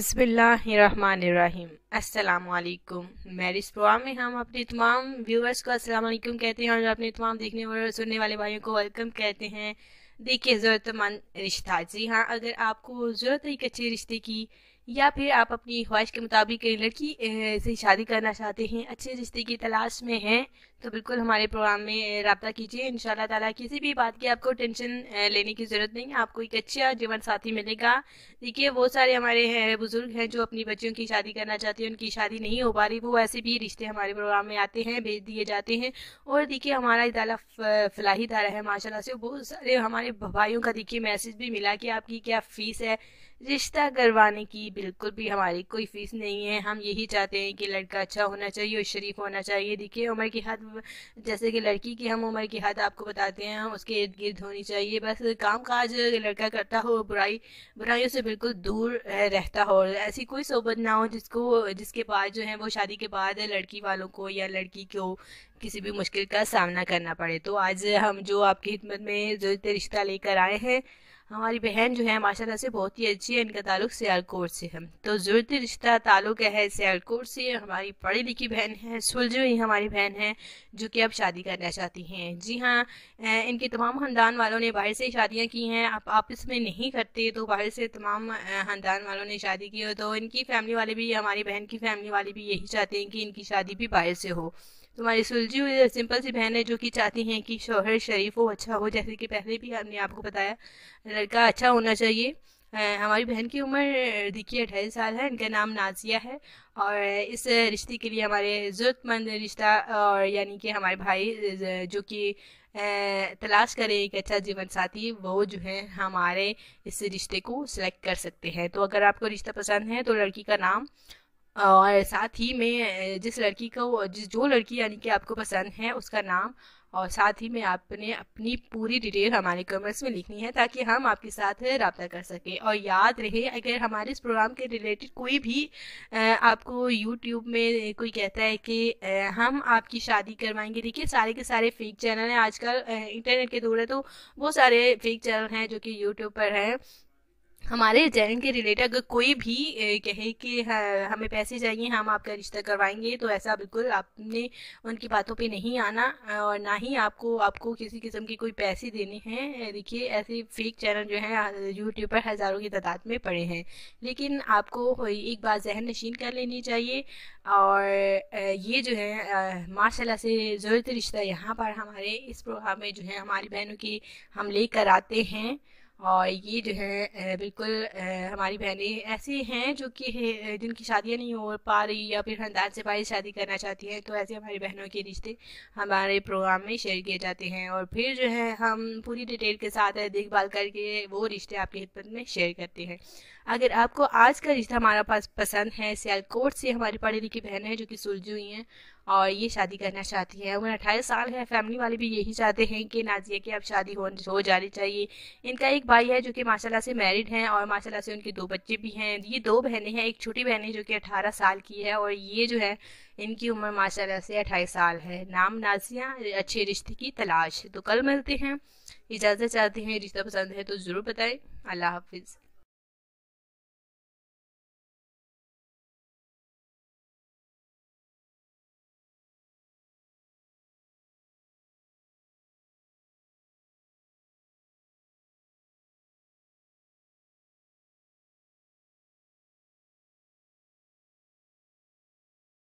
बिस्मिल्लाहिर्रहमानिर्रहीम। अस्सलामुअलैकुम। Marriage programme में हम अपने तमाम व्यूअर्स को अस्सलाम वालेकुम कहते हैं और अपने तमाम देखने और सुनने वाले भाइयों को वेलकम कहते हैं। देखिए, ज़रूरतमंद रिश्ता, जी हाँ, अगर आपको ज़रूरत है एक अच्छे रिश्ते की या फिर आप अपनी ख्वाहिश के मुताबिक लड़की से शादी करना चाहते हैं, अच्छे रिश्ते की तलाश में हैं, तो बिल्कुल हमारे प्रोग्राम में रब्ता कीजिए। इंशाल्लाह ताला किसी भी बात की आपको टेंशन लेने की ज़रूरत नहीं है, आपको एक अच्छा जीवन साथी मिलेगा। देखिए, बहुत सारे हमारे बुजुर्ग हैं जो अपनी बच्चियों की शादी करना चाहते हैं, उनकी शादी नहीं हो पा रही, वो ऐसे भी रिश्ते हमारे प्रोग्राम में आते हैं, भेज दिए जाते हैं। और देखिए, हमारा इदारा फलाही इदारा है माशाल्लाह से। बहुत सारे हमारे भाइयों का देखिए मैसेज भी मिला कि आपकी क्या फ़ीस है रिश्ता करवाने की। बिल्कुल भी हमारी कोई फ़ीस नहीं है। हम यही चाहते हैं कि लड़का अच्छा होना चाहिए और शरीफ होना चाहिए। देखिए, उम्र की हद, जैसे कि लड़की की हम उम्र की हद आपको बताते हैं, हम उसके इर्द गिर्द होनी चाहिए। बस काम काज लड़का करता हो, बुराइयों से बिल्कुल दूर रहता हो, ऐसी कोई सोबत ना हो जिसके बाद जो है वो शादी के बाद लड़की वालों को या लड़की को किसी भी मुश्किल का सामना करना पड़े। तो आज हम जो आपकी खिदमत में जो रिश्ता लेकर आए हैं, हमारी बहन जो है माशाल्लाह से बहुत ही अच्छी है, इनका ताल्लुक सियालकोट से है। तो ज़रूरती रिश्ता ताल्लुक है सियालकोट से। हमारी पढ़ी लिखी बहन है, सुलझी हुई हमारी बहन है, जो कि अब शादी करना चाहती हैं। जी हाँ, इनके तमाम ख़ानदान वालों ने बाहर से शादियाँ की हैं। आप आपस में नहीं करते तो बाहर से तमाम ख़ानदान वालों ने शादी की हो, तो इनकी फैमिली वाले भी, हमारी बहन की फैमिली वाले भी यही चाहते हैं कि इनकी शादी भी बाहर से हो। तुम्हारी सुलझी हुई सिंपल सी बहन है, जो कि चाहती हैं कि शौहर शरीफ हो, अच्छा हो। जैसे कि पहले भी हमने आपको बताया, लड़का अच्छा होना चाहिए। हमारी बहन की उम्र देखिए 28 साल है, इनका नाम नाजिया है। और इस रिश्ते के लिए हमारे ज़रूरतमंद रिश्ता, और यानी कि हमारे भाई जो कि तलाश करें एक अच्छा जीवन साथी, वो जो है हमारे इस रिश्ते को सिलेक्ट कर सकते हैं। तो अगर आपको रिश्ता पसंद है तो लड़की का नाम और साथ ही में जो लड़की यानी कि आपको पसंद है उसका नाम, और साथ ही में आपने अपनी पूरी डिटेल हमारे कमेंट्स में लिखनी है, ताकि हम आपके साथ रब्ता कर सकें। और याद रहे, अगर हमारे इस प्रोग्राम के रिलेटेड कोई भी आपको यूट्यूब में कोई कहता है कि हम आपकी शादी करवाएंगे, देखिए सारे के सारे फेक चैनल हैं। आजकल इंटरनेट के दौर है, तो बहुत सारे फेक चैनल हैं जो कि यूट्यूब पर हैं। हमारे चैनल के रिलेटेड अगर कोई भी कहे कि हमें पैसे चाहिए, हम आपका रिश्ता करवाएंगे, तो ऐसा बिल्कुल आपने उनकी बातों पे नहीं आना, और ना ही आपको किसी किस्म के कोई पैसे देने हैं। देखिए, ऐसे फेक चैनल जो हैं यूट्यूब पर हज़ारों की तादाद में पड़े हैं। लेकिन आपको एक बात जहन नशीन कर लेनी चाहिए। और ये जो है माशाल्लाह से ज़रूरत रिश्ता यहाँ पर हमारे इस प्रोग्राम में जो है हमारी बहनों की हम लेकर आते हैं। और ये जो है बिल्कुल हमारी बहनें ऐसी हैं जो कि जिनकी शादियां नहीं हो पा रही या फिर खानदान से बाहर शादी करना चाहती हैं, तो ऐसे हमारी बहनों के रिश्ते हमारे प्रोग्राम में शेयर किए जाते हैं। और फिर जो है हम पूरी डिटेल के साथ देखभाल करके वो रिश्ते आपकी खिदमत में शेयर करते हैं। अगर आपको आज का रिश्ता हमारा पास पसंद है, सियालकोट से हमारी पढ़ी लिखी बहन है जो कि सुलझी हुई हैं और ये शादी करना चाहती है, उम्र 28 साल है, फैमिली वाले भी यही चाहते हैं कि नाजिया की अब शादी हो जानी चाहिए। इनका एक भाई है जो कि माशाल्लाह से मैरिड हैं, और माशाल्लाह से उनके 2 बच्चे भी हैं। ये 2 बहनें हैं, एक छोटी बहन है जो कि 18 साल की है, और ये जो है इनकी उम्र माशाल्लाह से 28 साल है। नाम नाजिया, अच्छे रिश्ते की तलाश। तो कल मिलते हैं, इजाज़त चाहते हैं। रिश्ता पसंद है तो ज़रूर बताएं। अल्लाह हाफिज़।